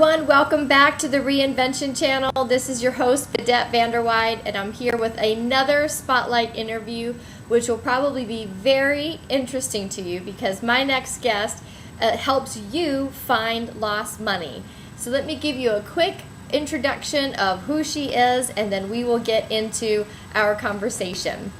everyone, welcome back to the Reinvention Channel. This is your host, Vidette Vanderweide, and I'm here with another spotlight interview, which will probably be very interesting to you because my next guest helps you find lost money. So let me give you a quick introduction of who she is, and then we will get into our conversation.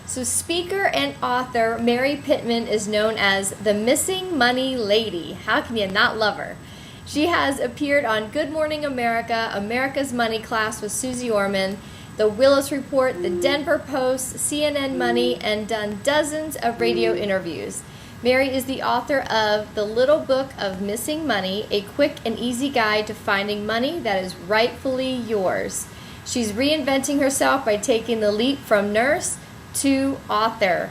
So speaker and author Mary Pitman is known as the Missing Money Lady. How can you not love her? She has appeared on Good Morning America, America's Money Class with Susie Orman, The Willis Report, The Denver Post, CNN Money, and done dozens of radio interviews. Mary is the author of The Little Book of Missing Money, a quick and easy guide to finding money that is rightfully yours. She's reinventing herself by taking the leap from nurse to author.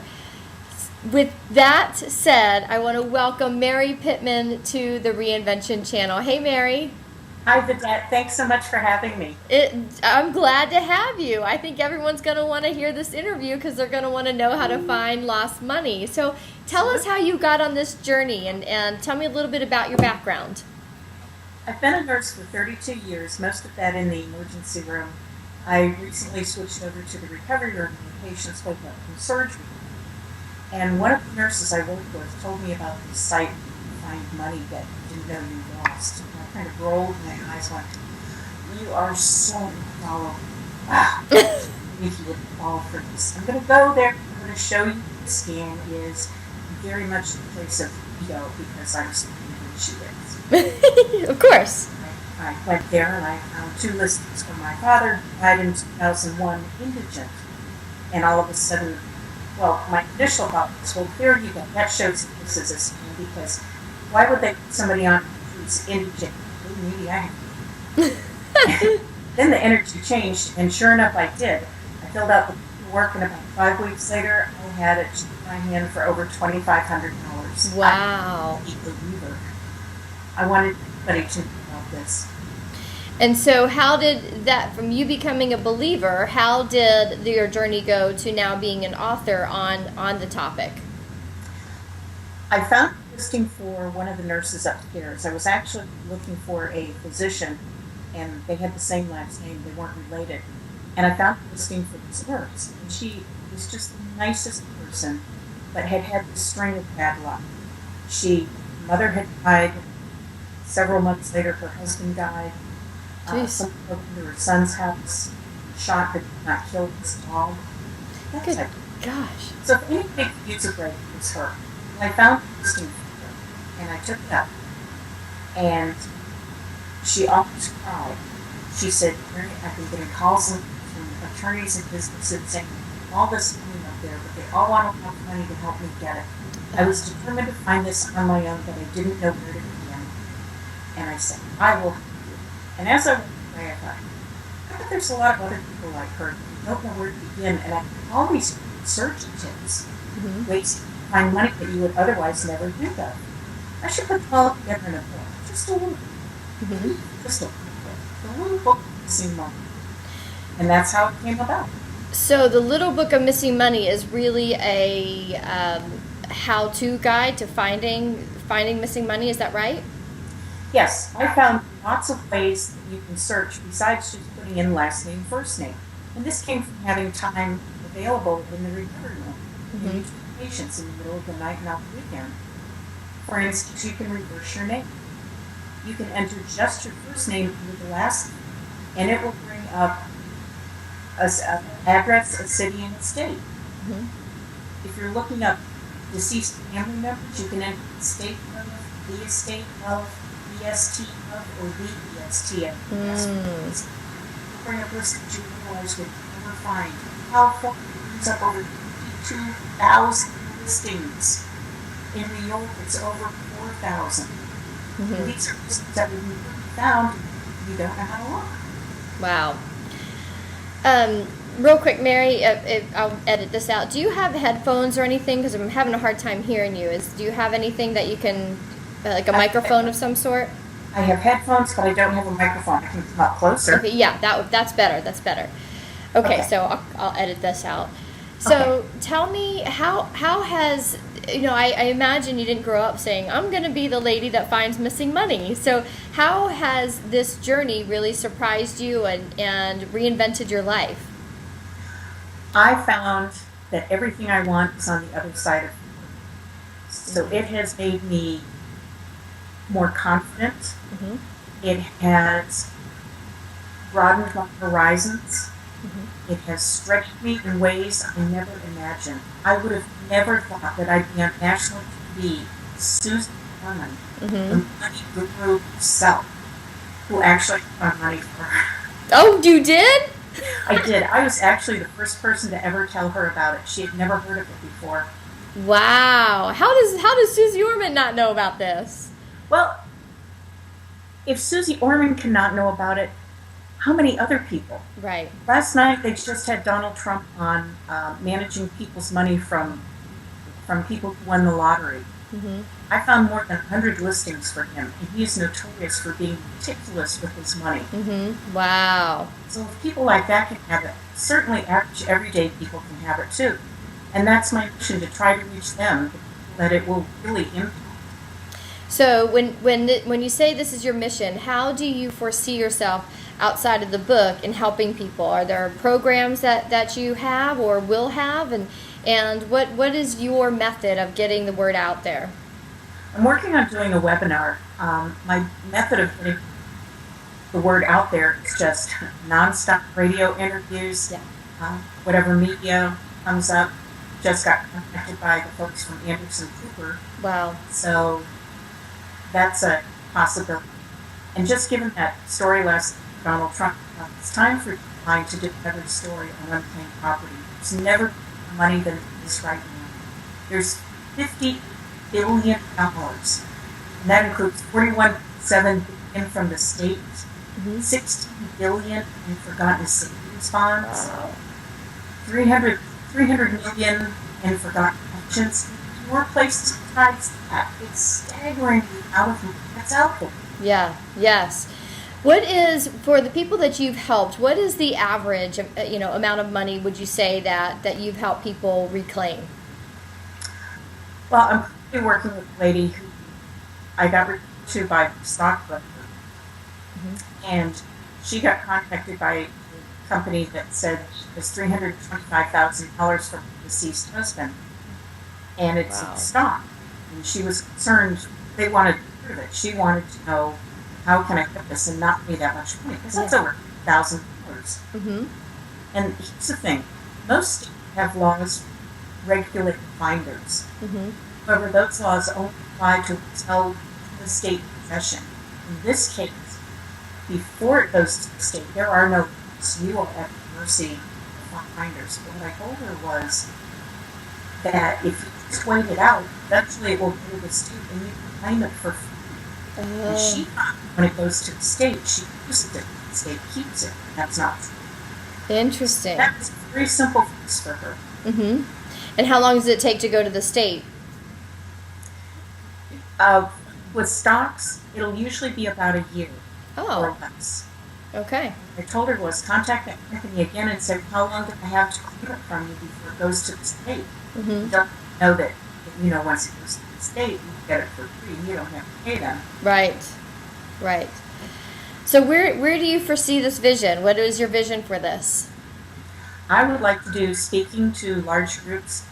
With that said, I want to welcome Mary Pitman to the Reinvention Channel. Hey, Mary. Hi, Vidette. Thanks so much for having me. I'm glad to have you. I think everyone's going to want to hear this interview because they're going to want to know how to find lost money. So tell us how you got on this journey and tell me a little bit about your background. I've been a nurse for 32 years, most of that in the emergency room. I recently switched over to the recovery room when patients woke up from surgery. And one of the nurses I worked with told me about this site to find money that you didn't know you lost. And I kind of rolled my eyes and went, you are so involved. Wow. If you would fall for this. I'm going to go there. I'm going to show you what the scam is. Very much the place of ego because I'm speaking who she is. Of course. I went there and I found two listings for my father, who died in 2001, indigent. And all of a sudden, well, my initial thought was, well, there you go. That shows that this is a scam because why would they put somebody on who's indigent? Well, maybe I have. Then the energy changed, and sure enough, I did. I filled out the paperwork, and about 5 weeks later, I had it in my hand for over $2,500. Wow. I'm a believer. I wanted everybody to know about this. And so how did that, from you becoming a believer, how did your journey go to now being an author on the topic? I found a listing for one of the nurses upstairs. I was actually looking for a physician, and they had the same last name. They weren't related. And I found a listing for this nurse, and she was just the nicest person, but had this string of bad luck. Mother had died. Several months later, her husband died. Someone broke into her son's house, shot but did not kill his dog. Good gosh. So if anything could use a break, it was her. And I found a listing for her, and I took it up. And she almost cried. She said, Mary, I've been getting calls from attorneys and businesses saying, all this money up there, but they all want enough money to help me get it. I was determined to find this on my own, but I didn't know where to begin. And I said, I will help you. And as I went away, I thought, I bet there's a lot of other people like her who don't know where to begin. And I all these search tips, ways to find money that you would otherwise never think of. I should put them all together in a book. Just a little bit. Just a little bit. The Little Book of Missing Money. And that's how it came about. So the Little Book of Missing Money is really a how-to guide to finding missing money. Is that right? Yes, I found lots of ways that you can search besides just putting in last name, first name. And this came from having time available in the recovery room. You treat patients in the middle of the night and on the weekend. For instance, you can reverse your name. You can enter just your first name into the last name, and it will bring up an address, a city, and a state. If you're looking up deceased family members, you can enter the state of, the estate of, EST of, or the EST of. Bring up lists that you otherwise would never find. California brings up over 22,000 listings. In New York, it's over 4,000. These are listings that would be found if you don't know how to look. Wow. Real quick, Mary, I'll edit this out. Do you have headphones or anything? Because I'm having a hard time hearing you. Do you have anything that you can, like a microphone of some sort? I have headphones, but I don't have a microphone. I can come up closer. Okay, yeah, that's better. That's better. Okay. So I'll edit this out. So tell me, how has I imagine you didn't grow up saying, I'm going to be the lady that finds missing money. So how has this journey really surprised you and reinvented your life? I found that everything I want is on the other side of it. So it has made me more confident. Mm-hmm. It has broadened my horizons. Mm-hmm. It has stretched me in ways I never imagined. I would have never thought that I'd be on national TV, Susan Orman, the money guru herself, who actually found money for her. Oh, you did? I did. I was actually the first person to ever tell her about it. She had never heard of it before. Wow. How does Susie Orman not know about this? Well, if Susie Orman cannot know about it, how many other people? Right. Last night they just had Donald Trump on managing people's money from people who won the lottery. Mm-hmm. I found more than 100 listings for him, and he is notorious for being meticulous with his money. Mm-hmm. Wow. So if people like that can have it, certainly average, everyday people can have it too. And that's my mission, to try to reach them, that it will really impact. So when you say this is your mission, how do you foresee yourself outside of the book in helping people? Are there programs that you have or will have, and what is your method of getting the word out there? I'm working on doing a webinar. My method of getting the word out there is just nonstop radio interviews, whatever media comes up. Just got contacted by the folks from Anderson Cooper. Wow. So that's a possibility. And just given that story last Donald Trump, it's time for mine to do another story on unclaimed property. There's never more money than it is right now. There's $50 billion, and that includes $41.7 billion from the state, $16 billion in forgotten savings bonds, Wow. 300 million in forgotten pensions. More places besides that. It's staggeringly out of money that's out there. Yeah. Yes. What is, for the people that you've helped, what is the average amount of money would you say that you've helped people reclaim? Well, I'm currently working with a lady who I got referred to by a stockbroker, and she got contacted by a company that said it was $325,000 from her deceased husband, and it's in stock. And she was concerned. They wanted to get rid of it. She wanted to know, how can I get this and not pay that much money? Because that's over $1,000. Mm-hmm. And here's the thing: most states have laws regulating finders. Mm-hmm. However, those laws only apply to what's held in the state possession. In this case, before it goes to the state, there are no laws. You are at the mercy of finders. But what I told her was that if you just wait it out, eventually it will go to the state and you can claim it for free. And she thought when it goes to the state, she uses it, the state keeps it. That's not true. Interesting. That was a very simple fix for her. Mm-hmm. And how long does it take to go to the state? With stocks, it'll usually be about a year or less. Okay. I told her was contact that company again and say, how long do I have to claim it from you before it goes to the state? Mm-hmm. You don't know that, once it goes to the state, you get it for free. You don't have to pay them. Right. So where do you foresee this vision? What is your vision for this? I would like to do speaking to large groups,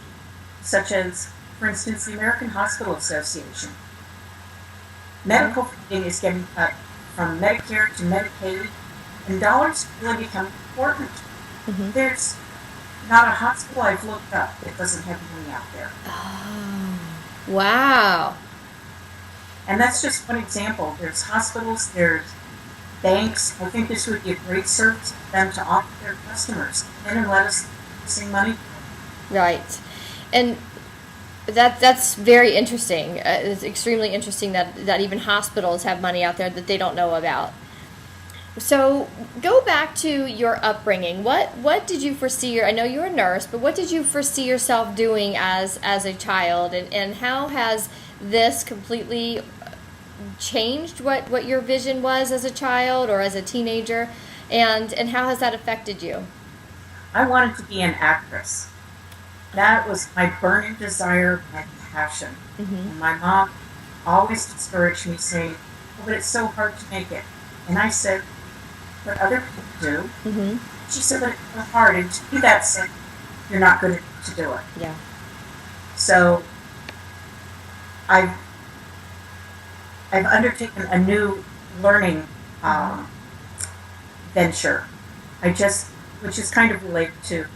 such as, for instance, the American Hospital Association. Medical funding is getting cut from Medicare to Medicaid, and dollars really become important. Mm-hmm. There's not a hospital I've looked up that doesn't have money out there. Oh, wow. And that's just one example. There's hospitals, there's banks. I think this would be a great service for them to offer their customers. Come in and let us see money. Right. And that's very interesting. It's extremely interesting that even hospitals have money out there that they don't know about. So go back to your upbringing. What did you foresee? I know you're a nurse, but what did you foresee yourself doing as a child, and how has this completely changed what your vision was as a child or as a teenager, and how has that affected you? I wanted to be an actress. That was my burning desire, my passion. Mm-hmm. And my mom always discouraged me, saying, "Oh, but it's so hard to make it." And I said, "But other people do." Mm-hmm. She said, "But it's so hard." And to me, that said, "You're not good enough to do it." Yeah. So I've I've undertaken a new learning venture. Which is kind of related to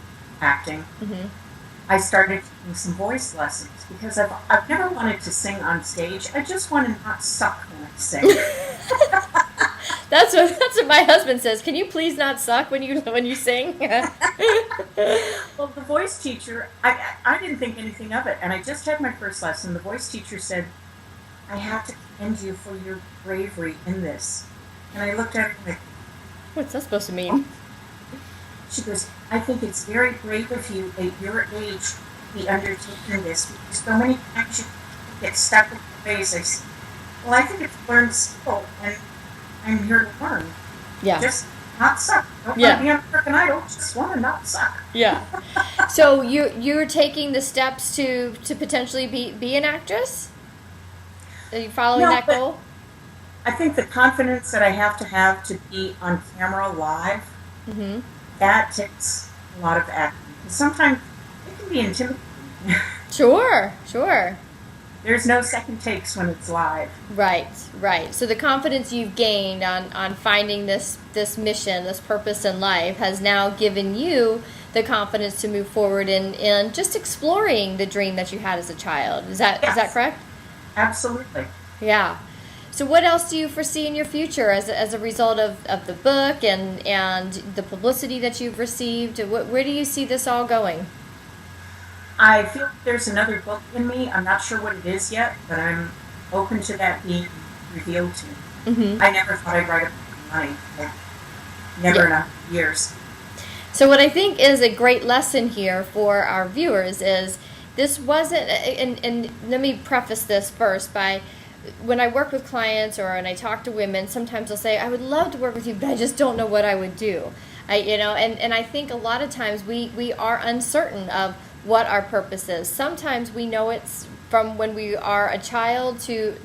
acting. Mm-hmm. I started taking some voice lessons because I've never wanted to sing on stage. I just want to not suck when I sing. That's what my husband says. Can you please not suck when you sing? Well, the voice teacher, I didn't think anything of it, and I just had my first lesson. The voice teacher said, "I have to commend you for your bravery in this." And I looked at her like, What's that supposed to mean? she goes, "I think it's very brave of you at your age to be undertaking this because so many times you get stuck with the ways." I said, "Well, I think it's a learned skill, and I'm here to learn. Yeah. Just not suck. Don't Yeah. want to be on American Idol. Just want to not suck." Yeah. So you're taking the steps to potentially be an actress? Are you following No, that but goal? I think the confidence that I have to be on camera live, Mm-hmm. that takes a lot of acting. Sometimes it can be intimidating. Sure. There's no second takes when it's live. Right. So the confidence you've gained on finding this mission, this purpose in life, has now given you the confidence to move forward in just exploring the dream that you had as a child. Is that correct? Absolutely. Yeah. So what else do you foresee in your future as a result of the book and the publicity that you've received? Where do you see this all going? I feel like there's another book in me. I'm not sure what it is yet, but I'm open to that being revealed to me. Mm-hmm. I never thought I'd write a book on money. Never in a years. So what I think is a great lesson here for our viewers is this wasn't, and let me preface this first by, when I work with clients or when I talk to women, sometimes they'll say, "I would love to work with you, but I just don't know what I would do." And I think a lot of times we are uncertain of what our purpose is. Sometimes we know it's from when we are a child to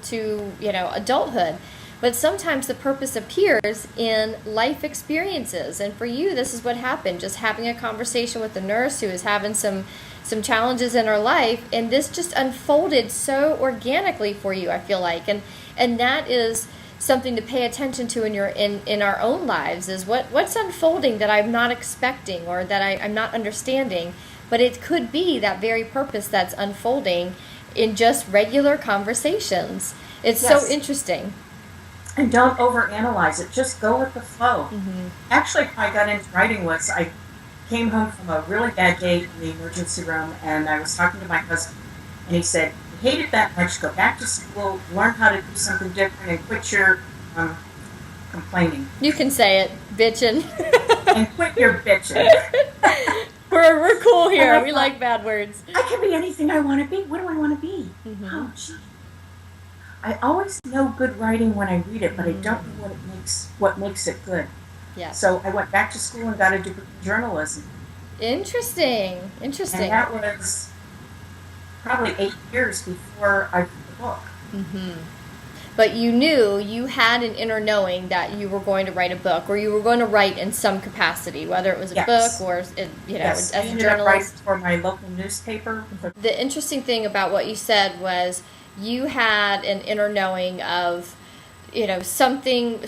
adulthood. But sometimes the purpose appears in life experiences. And for you, this is what happened. Just having a conversation with a nurse who is having some challenges in her life, and this just unfolded so organically for you, I feel like. And that is something to pay attention to in our own lives, is what's unfolding that I'm not expecting or that I'm not understanding. But it could be that very purpose that's unfolding in just regular conversations. It's so interesting. And don't overanalyze it. Just go with the flow. Mm-hmm. Actually, how I got into writing was I came home from a really bad day in the emergency room, and I was talking to my husband, and he said, "You hate it that much, go back to school, learn how to do something different, and quit your complaining." You can say it, bitchin'. And quit your bitching. We're cool here. We like bad words. I can be anything I want to be. What do I want to be? Mm-hmm. Oh, gee. I always know good writing when I read it, but I don't know what makes it good. Yeah. So I went back to school and got a degree in journalism. Interesting. And that was probably 8 years before I wrote the book. Mm-hmm. But you knew, you had an inner knowing that you were going to write a book, or you were going to write in some capacity, whether it was a book or as a journalist. I ended up writing for my local newspaper. The interesting thing about what you said was you had an inner knowing of, something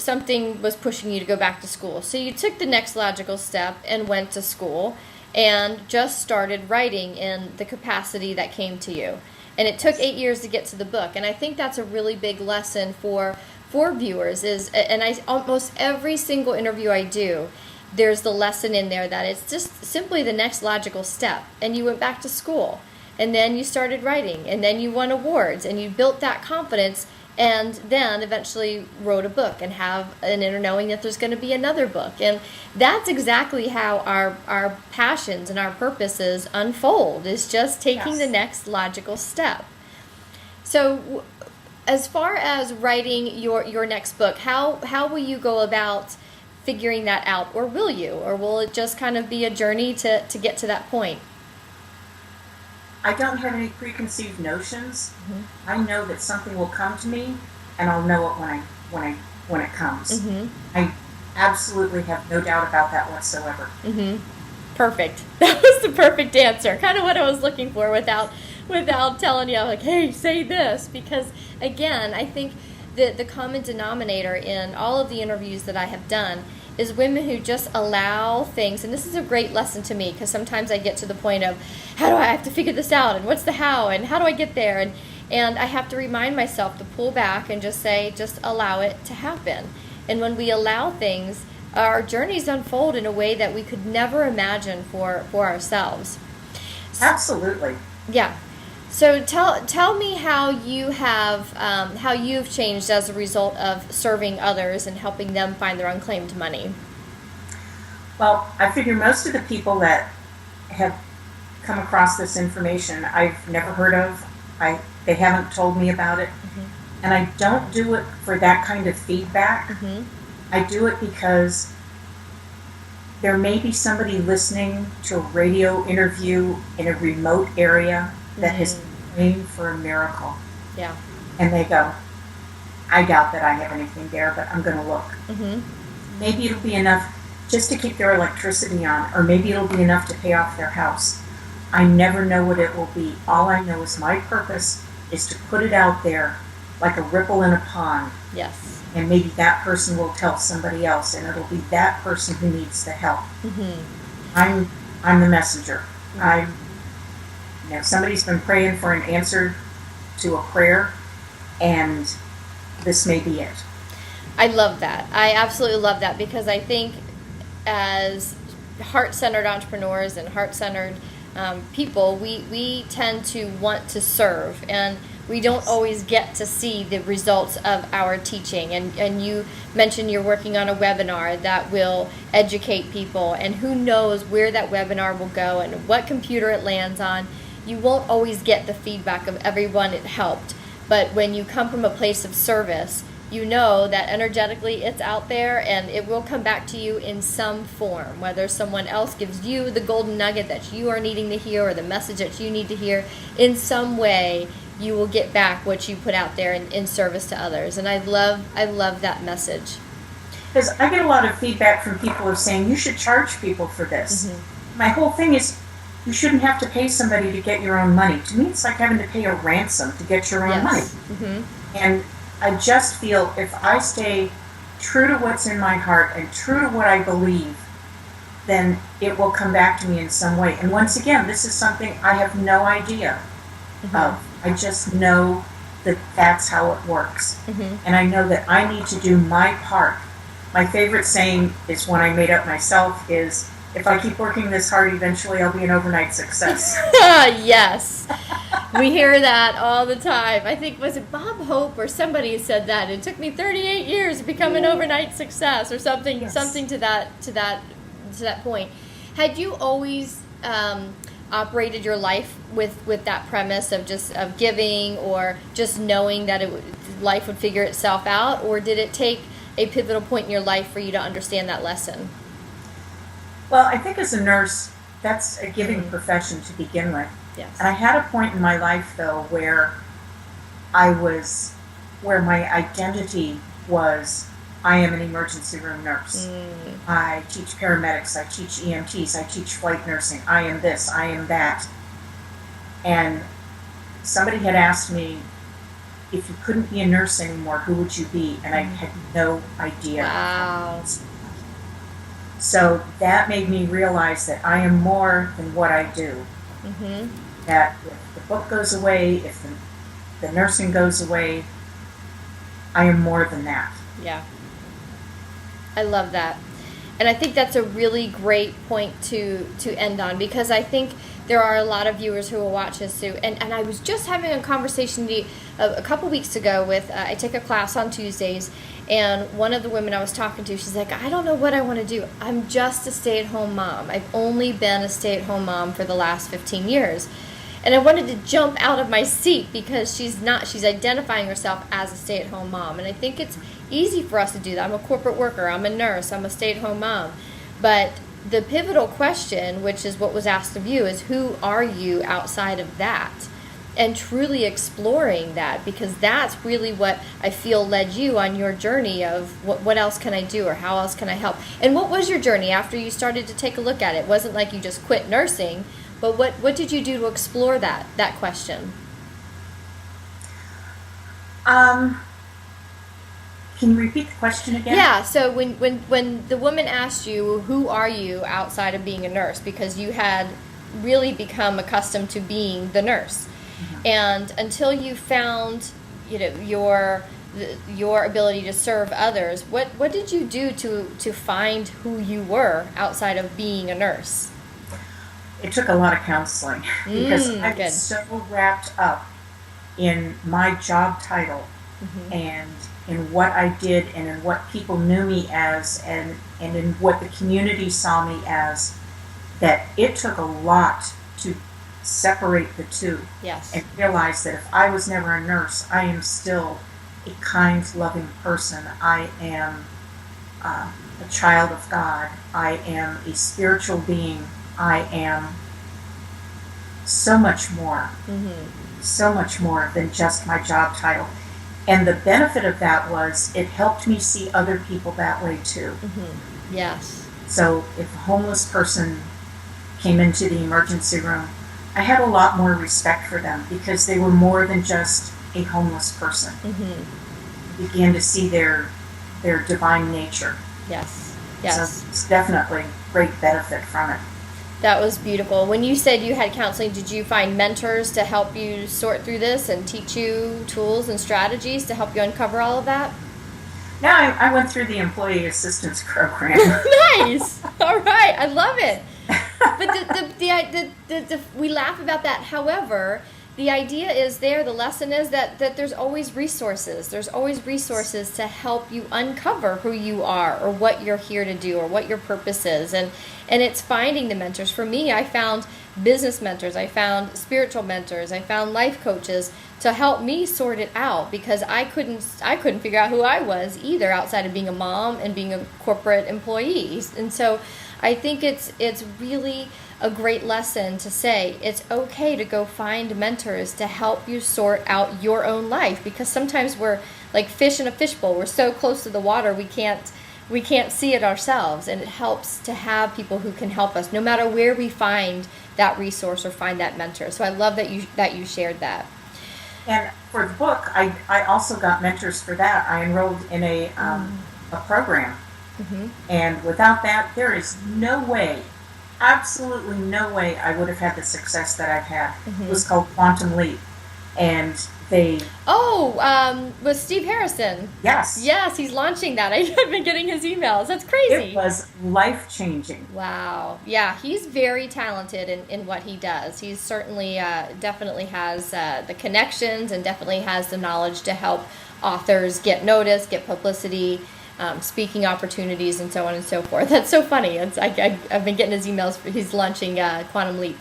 was pushing you to go back to school. So you took the next logical step and went to school and just started writing in the capacity that came to you. And it took 8 years to get to the book. And I think that's a really big lesson for viewers almost every single interview I do, there's the lesson in there that it's just simply the next logical step. And you went back to school, and then you started writing, and then you won awards, and you built that confidence, and then eventually wrote a book and have an inner knowing that there's going to be another book. And that's exactly how our passions and our purposes unfold, is just taking the next logical step. So as far as writing your next book, how will you go about figuring that out? Or will you? Or will it just kind of be a journey to get to that point? I don't have any preconceived notions. Mm-hmm. I know that something will come to me, and I'll know it when it comes. Mm-hmm. I absolutely have no doubt about that whatsoever. Mm-hmm. Perfect. That was the perfect answer. Kind of what I was looking for without telling you, like, hey, say this. Because, again, I think the common denominator in all of the interviews that I have done is women who just allow things. And this is a great lesson to me, because sometimes I get to the point of, how do I have to figure this out? And what's the how? And how do I get there? And I have to remind myself to pull back and just say, just allow it to happen. And when we allow things, our journeys unfold in a way that we could never imagine for ourselves. Absolutely. Yeah. So tell me how you've changed as a result of serving others and helping them find their unclaimed money. Well, I figure most of the people that have come across this information I've never heard of. They haven't told me about it. Mm-hmm. And I don't do it for that kind of feedback. Mm-hmm. I do it because there may be somebody listening to a radio interview in a remote area that has been praying for a miracle. Yeah. And they go, I doubt that I have anything there, but I'm going to look. Mm-hmm. Maybe it'll be enough just to keep their electricity on, or maybe it'll be enough to pay off their house. I never know what it will be. All I know is my purpose is to put it out there like a ripple in a pond. Yes. And maybe that person will tell somebody else, and it'll be that person who needs the help. Mm-hmm. I'm the messenger. Somebody's been praying for an answer to a prayer, and this may be it. I love that. I absolutely love that, because I think as heart-centered entrepreneurs and heart-centered people, we tend to want to serve, and we don't always get to see the results of our teaching. And you mentioned you're working on a webinar that will educate people, and who knows where that webinar will go and what computer it lands on. You won't always get the feedback of everyone it helped, but when you come from a place of service, you know that energetically it's out there and it will come back to you in some form, whether someone else gives you the golden nugget that you are needing to hear or the message that you need to hear. In some way, you will get back what you put out there in service to others. And I love that message. Because I get a lot of feedback from people who are saying, you should charge people for this. Mm-hmm. My whole thing is, you shouldn't have to pay somebody to get your own money. To me, it's like having to pay a ransom to get your own money. Mm-hmm. And I just feel if I stay true to what's in my heart and true to what I believe, then it will come back to me in some way. And once again, this is something I have no idea of. I just know that that's how it works. And I know that I need to do my part. My favorite saying is one I made up myself is, if I keep working this hard, eventually I'll be an overnight success. Yes. We hear that all the time. I think, was it Bob Hope or somebody said that? It took me 38 years to become an overnight success, or something, yes. Something to that point. Had you always operated your life with that premise of giving, or just knowing that life would figure itself out, or did it take a pivotal point in your life for you to understand that lesson? Well, I think as a nurse, that's a giving profession to begin with. Yes. And I had a point in my life, though, where my identity was, I am an emergency room nurse. I teach paramedics, I teach EMTs, I teach flight nursing, I am this, I am that. And somebody had asked me, if you couldn't be a nurse anymore, who would you be? And I had no idea. Wow. So that made me realize that I am more than what I do. That if the book goes away, if the nursing goes away, I am more than that. Yeah. I love that. And I think that's a really great point to end on, because I think there are a lot of viewers who will watch this too. And I was just having a conversation a couple weeks ago with, I take a class on Tuesdays, and one of the women I was talking to, she's like, I don't know what I want to do. I'm just a stay-at-home mom. I've only been a stay-at-home mom for the last 15 years. And I wanted to jump out of my seat, because she's identifying herself as a stay-at-home mom. And I think it's easy for us to do that. I'm a corporate worker, I'm a nurse, I'm a stay-at-home mom. But the pivotal question, which is what was asked of you, is who are you outside of that? And truly exploring that, because that's really what I feel led you on your journey of what else can I do, or how else can I help? And what was your journey after you started to take a look at it? It wasn't like you just quit nursing, but what did you do to explore that question? Can you repeat the question again? Yeah, so when the woman asked you, who are you outside of being a nurse, because you had really become accustomed to being the nurse. Mm-hmm. And until you found, your ability to serve others, what did you do to find who you were outside of being a nurse? It took a lot of counseling because I was so wrapped up in my job title, mm-hmm. and in what I did and in what people knew me as, and in what the community saw me as, that it took a lot to separate the two. Yes. And realize that if I was never a nurse, I am still a kind, loving person. I am a child of God. I am a spiritual being. I am so much more. Mm-hmm. So much more than just my job title. And the benefit of that was it helped me see other people that way too. Mm-hmm. Yes. So if a homeless person came into the emergency room, I had a lot more respect for them because they were more than just a homeless person. Mm-hmm. I began to see their divine nature. Yes. Yes. So it's definitely great benefit from it. That was beautiful. When you said you had counseling, did you find mentors to help you sort through this and teach you tools and strategies to help you uncover all of that? No, I went through the employee assistance program. Nice. All right. I love it. But we laugh about that. However, the idea is there, the lesson is that there's always resources. There's always resources to help you uncover who you are or what you're here to do or what your purpose is. And it's finding the mentors. For me, I found business mentors. I found spiritual mentors. I found life coaches to help me sort it out because I couldn't figure out who I was either outside of being a mom and being a corporate employee. And so I think it's really a great lesson to say it's okay to go find mentors to help you sort out your own life, because sometimes we're like fish in a fishbowl. We're so close to the water we can't see it ourselves, and it helps to have people who can help us no matter where we find that resource or find that mentor. So I love that you shared that. And for the book, I also got mentors for that. I enrolled in a program. Mm-hmm. And without that, there is no way, absolutely no way I would have had the success that I've had. Mm-hmm. It was called Quantum Leap. And they... with Steve Harrison. Yes. Yes, he's launching that. I've been getting his emails. That's crazy. It was life-changing. Wow. Yeah, he's very talented in what he does. He's certainly, definitely has the connections and definitely has the knowledge to help authors get noticed, get publicity, speaking opportunities, and so on and so forth. That's so funny. I've been getting his emails. He's launching Quantum Leap.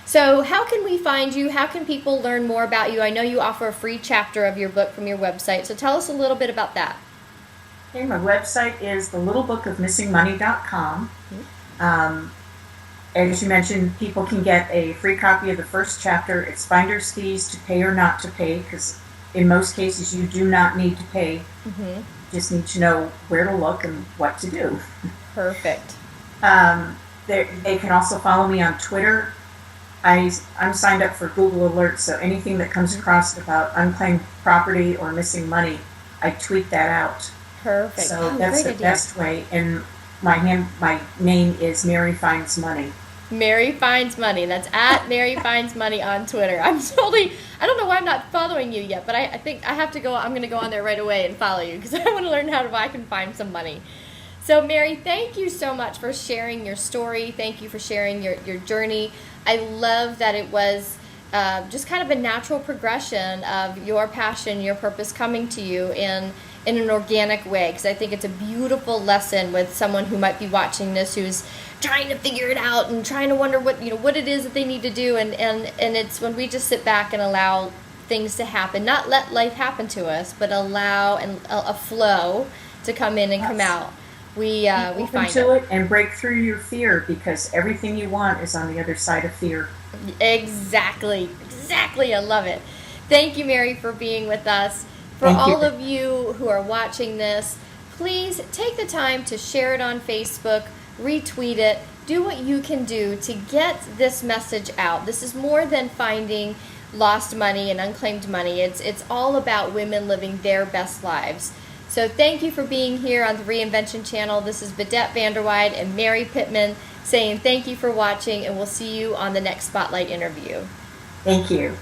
So how can we find you? How can people learn more about you? I know you offer a free chapter of your book from your website. So tell us a little bit about that. Okay, my website is thelittlebookofmissingmoney.com. Mm-hmm. As you mentioned, people can get a free copy of the first chapter. It's finder's fees to pay or not to pay, because in most cases you do not need to pay. Mm-hmm. Just need to know where to look and what to do. Perfect. They can also follow me on Twitter. I'm signed up for Google Alerts, so anything that comes across about unclaimed property or missing money, I tweet that out. Perfect. So that's the best way. And my name is Mary Finds Money. Mary Finds Money. That's at Mary Finds Money on Twitter. I don't know why I'm not following you yet, but I think I have to go. I'm going to go on there right away and follow you because I want to learn how I can find some money. So Mary, thank you so much for sharing your story. Thank you for sharing your journey. I love that it was just kind of a natural progression of your passion, your purpose coming to you in an organic way, because I think it's a beautiful lesson with someone who might be watching this who's trying to figure it out and trying to wonder what it is that they need to do, and it's when we just sit back and allow things to happen, not let life happen to us, but allow a flow to come in and come out. we Open find to it and break through your fear, because everything you want is on the other side of fear. Exactly. I love it. Thank you, Mary, for being with us. For Thank you. all of you who are watching this, please take the time to share it on Facebook, retweet it, do what you can do to get this message out. This is more than finding lost money and unclaimed money. It's all about women living their best lives. So thank you for being here on the Reinvention Channel. This is Vidette Vanderweide and Mary Pitman saying thank you for watching, and we'll see you on the next Spotlight interview. Thank you.